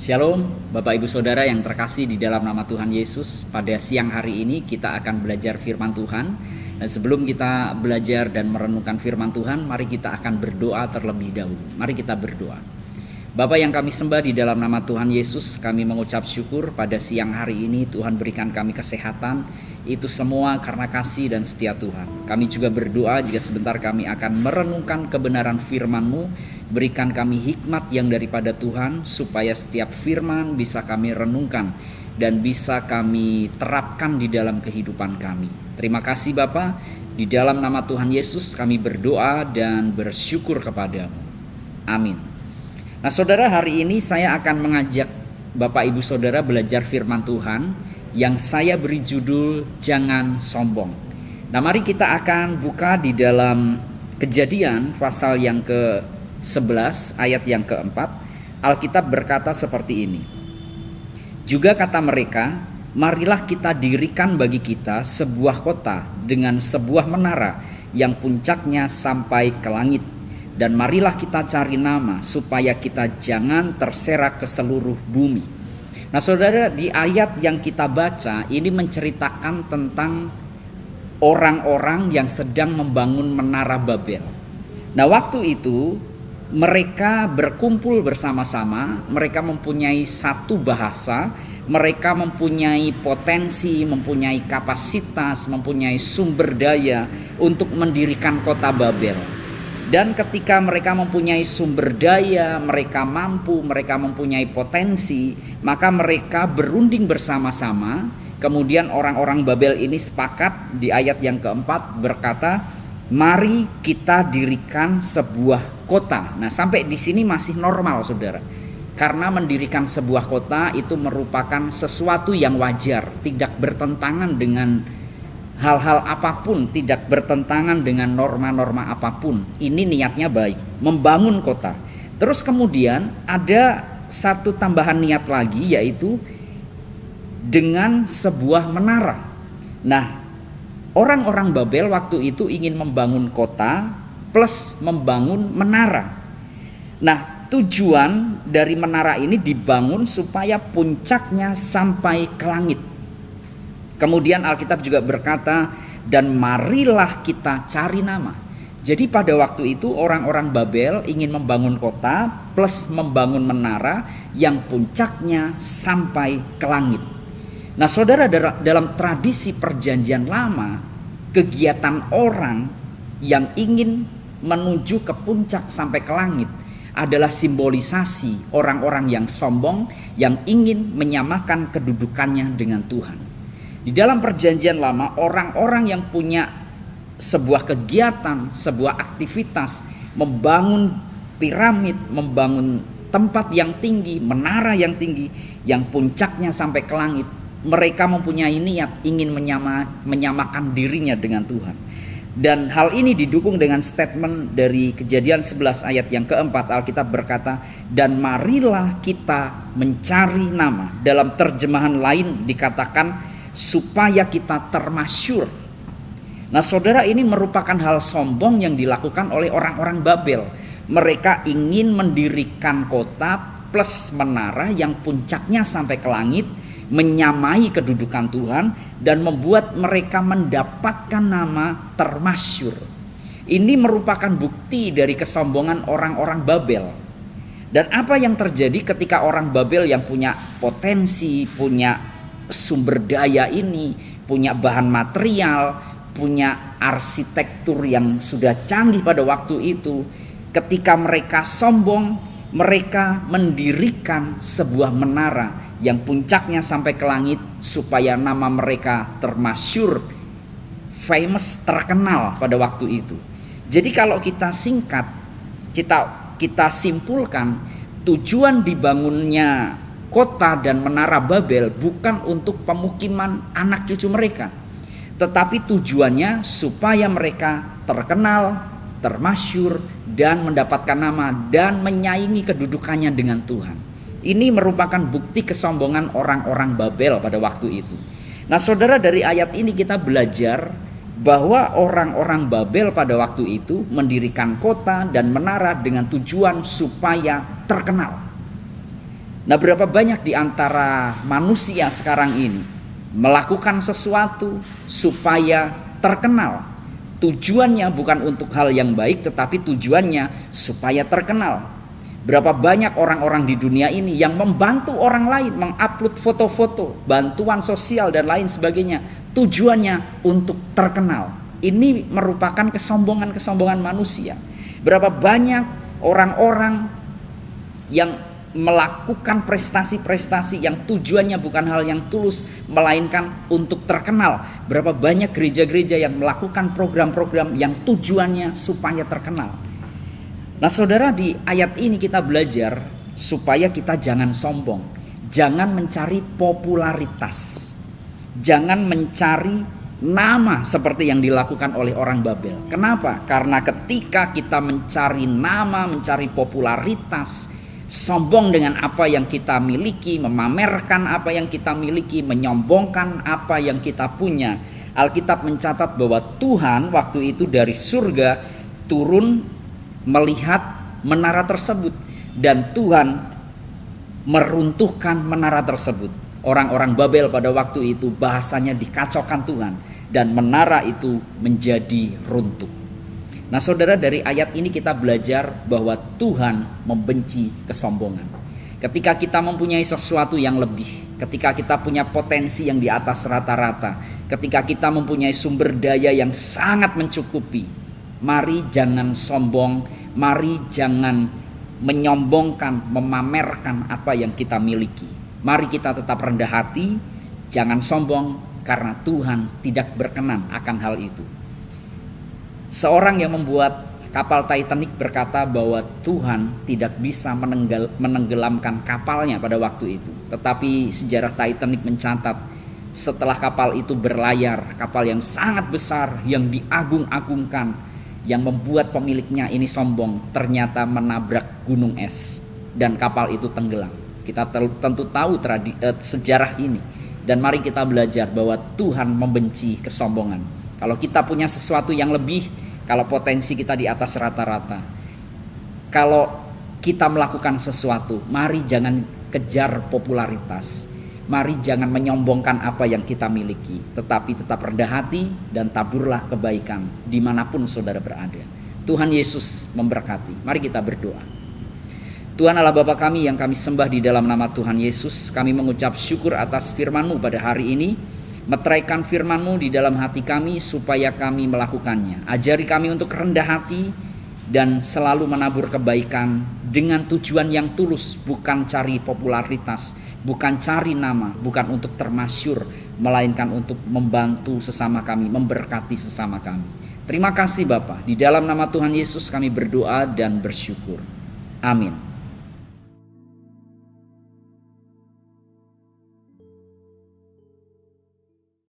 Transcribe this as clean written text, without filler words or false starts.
Shalom, Bapak Ibu Saudara yang terkasih di dalam nama Tuhan Yesus. Pada siang hari ini kita akan belajar firman Tuhan. Dan sebelum kita belajar dan merenungkan firman Tuhan, mari kita akan berdoa terlebih dahulu. Mari kita berdoa. Bapa yang kami sembah di dalam nama Tuhan Yesus, kami mengucap syukur pada siang hari ini Tuhan berikan kami kesehatan. Itu semua karena kasih dan setia Tuhan. Kami juga berdoa jika sebentar kami akan merenungkan kebenaran firman-Mu. Berikan kami hikmat yang daripada Tuhan, supaya setiap firman bisa kami renungkan dan bisa kami terapkan di dalam kehidupan kami. Terima kasih Bapa, di dalam nama Tuhan Yesus kami berdoa dan bersyukur kepadamu. Amin. Nah saudara, hari ini saya akan mengajak Bapak Ibu Saudara belajar firman Tuhan yang saya beri judul Jangan Sombong. Nah mari kita akan buka di dalam Kejadian pasal yang ke-11 ayat yang ke-4. Alkitab berkata seperti ini. Juga kata mereka, marilah kita dirikan bagi kita sebuah kota dengan sebuah menara yang puncaknya sampai ke langit. Dan marilah kita cari nama supaya kita jangan terserak ke seluruh bumi. Nah saudara, di ayat yang kita baca ini menceritakan tentang orang-orang yang sedang membangun menara Babel. Nah waktu itu mereka berkumpul bersama-sama, mereka mempunyai satu bahasa, mereka mempunyai potensi, mempunyai kapasitas, mempunyai sumber daya untuk mendirikan kota Babel. Dan ketika mereka mempunyai sumber daya, mereka mampu, mereka mempunyai potensi, maka mereka berunding bersama-sama. Kemudian orang-orang Babel ini sepakat di ayat yang keempat berkata, mari kita dirikan sebuah kota. Nah sampai di sini masih normal saudara. Karena mendirikan sebuah kota itu merupakan sesuatu yang wajar, tidak bertentangan dengan hal-hal apapun, tidak bertentangan dengan norma-norma apapun. Ini niatnya baik, membangun kota. Terus kemudian ada satu tambahan niat lagi, yaitu dengan sebuah menara. Nah, orang-orang Babel waktu itu ingin membangun kota plus membangun menara. Nah, tujuan dari menara ini dibangun supaya puncaknya sampai ke langit. Kemudian Alkitab juga berkata, dan marilah kita cari nama. Jadi pada waktu itu orang-orang Babel ingin membangun kota plus membangun menara yang puncaknya sampai ke langit. Nah saudara, dalam tradisi perjanjian lama, kegiatan orang yang ingin menuju ke puncak sampai ke langit adalah simbolisasi orang-orang yang sombong yang ingin menyamakan kedudukannya dengan Tuhan. Di dalam perjanjian lama, orang-orang yang punya sebuah kegiatan, sebuah aktivitas, membangun piramid, membangun tempat yang tinggi, menara yang tinggi, yang puncaknya sampai ke langit, mereka mempunyai niat ingin menyamakan dirinya dengan Tuhan. Dan hal ini didukung dengan statement dari Kejadian 11 ayat yang keempat. Alkitab berkata, dan marilah kita mencari nama. Dalam terjemahan lain dikatakan, supaya kita termasyur. Nah saudara, ini merupakan hal sombong yang dilakukan oleh orang-orang Babel. Mereka ingin mendirikan kota plus menara yang puncaknya sampai ke langit, menyamai kedudukan Tuhan, dan membuat mereka mendapatkan nama termasyur. Ini merupakan bukti dari kesombongan orang-orang Babel. Dan apa yang terjadi ketika orang Babel yang punya potensi, punya sumber daya ini, punya bahan material, punya arsitektur yang sudah canggih pada waktu itu, ketika mereka sombong, mereka mendirikan sebuah menara yang puncaknya sampai ke langit supaya nama mereka termasyur, famous, terkenal pada waktu itu. Jadi kalau kita singkat, kita simpulkan, tujuan dibangunnya kota dan menara Babel bukan untuk pemukiman anak cucu mereka, tetapi tujuannya supaya mereka terkenal, termasyur, dan mendapatkan nama dan menyaingi kedudukannya dengan Tuhan. Ini merupakan bukti kesombongan orang-orang Babel pada waktu itu. Nah saudara, dari ayat ini kita belajar bahwa orang-orang Babel pada waktu itu mendirikan kota dan menara dengan tujuan supaya terkenal. Nah, berapa banyak di antara manusia sekarang ini melakukan sesuatu supaya terkenal. Tujuannya bukan untuk hal yang baik, tetapi tujuannya supaya terkenal. Berapa banyak orang-orang di dunia ini yang membantu orang lain mengupload foto-foto, bantuan sosial dan lain sebagainya, tujuannya untuk terkenal. Ini merupakan kesombongan manusia. Berapa banyak orang-orang yang melakukan prestasi-prestasi yang tujuannya bukan hal yang tulus, melainkan untuk terkenal. Berapa banyak gereja-gereja yang melakukan program-program yang tujuannya supaya terkenal. Nah, saudara, di ayat ini kita belajar supaya kita jangan sombong, jangan mencari popularitas, jangan mencari nama seperti yang dilakukan oleh orang Babel. Kenapa? Karena ketika kita mencari nama, mencari popularitas, sombong dengan apa yang kita miliki, memamerkan apa yang kita miliki, menyombongkan apa yang kita punya, Alkitab mencatat bahwa Tuhan waktu itu dari surga turun melihat menara tersebut, dan Tuhan meruntuhkan menara tersebut. Orang-orang Babel pada waktu itu bahasanya dikacaukan Tuhan, dan menara itu menjadi runtuh. Nah, saudara, dari ayat ini kita belajar bahwa Tuhan membenci kesombongan. Ketika kita mempunyai sesuatu yang lebih, ketika kita punya potensi yang di atas rata-rata, ketika kita mempunyai sumber daya yang sangat mencukupi, mari jangan sombong, mari jangan menyombongkan, memamerkan apa yang kita miliki. Mari kita tetap rendah hati, jangan sombong, karena Tuhan tidak berkenan akan hal itu. Seorang yang membuat kapal Titanic berkata bahwa Tuhan tidak bisa menenggelamkan kapalnya pada waktu itu. Tetapi sejarah Titanic mencatat setelah kapal itu berlayar, kapal yang sangat besar, yang diagung-agungkan, yang membuat pemiliknya ini sombong, ternyata menabrak gunung es dan kapal itu tenggelam. Kita tentu tahu sejarah ini, dan mari kita belajar bahwa Tuhan membenci kesombongan. Kalau kita punya sesuatu yang lebih, kalau potensi kita di atas rata-rata, kalau kita melakukan sesuatu, mari jangan kejar popularitas, mari jangan menyombongkan apa yang kita miliki, tetapi tetap rendah hati dan taburlah kebaikan dimanapun saudara berada. Tuhan Yesus memberkati. Mari kita berdoa. Tuhan Allah Bapa kami yang kami sembah di dalam nama Tuhan Yesus, kami mengucap syukur atas firman-Mu pada hari ini. Meteraikan firman-Mu di dalam hati kami supaya kami melakukannya. Ajari kami untuk rendah hati dan selalu menabur kebaikan dengan tujuan yang tulus, bukan cari popularitas, bukan cari nama, bukan untuk termasyur, melainkan untuk membantu sesama kami, memberkati sesama kami. Terima kasih Bapa, di dalam nama Tuhan Yesus kami berdoa dan bersyukur. Amin.